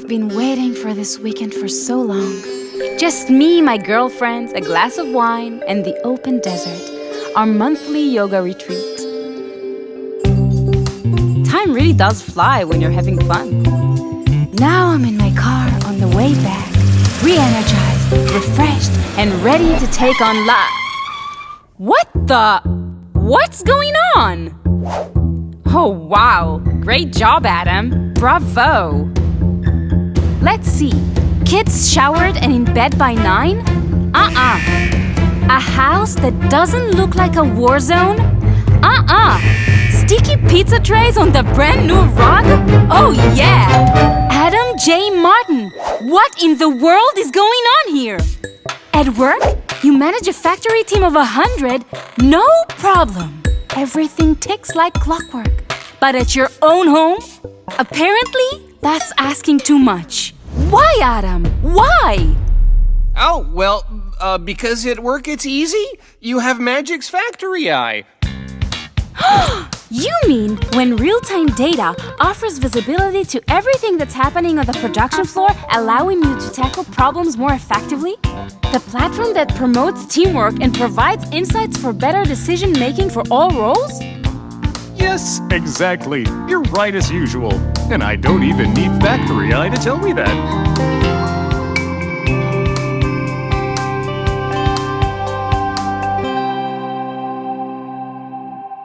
I've been waiting for this weekend for so long. Just me, my girlfriends, a glass of wine, and the open desert. Our monthly yoga retreat. Time really does fly when you're having fun. Now I'm in my car on the way back, re-energized, refreshed, and ready to take on life. What's going on? Oh wow, great job, Adam. Bravo. Let's see. Kids showered and in bed by 9? A house that doesn't look like a war zone? Sticky pizza trays on the brand new rug? Oh yeah! Adam J. Martin, what in the world is going on here? At work, you manage a factory team of 100? No problem. Everything ticks like clockwork. But at your own home? Apparently, that's asking too much. Why, Adam? Why? Oh, well, because at work it's easy. You have Magic's FactoryEye. You mean when real-time data offers visibility to everything that's happening on the production floor, allowing you to tackle problems more effectively? The platform that promotes teamwork and provides insights for better decision-making for all roles? Yes, exactly. You're right as usual. And I don't even need FactoryEye to tell me that.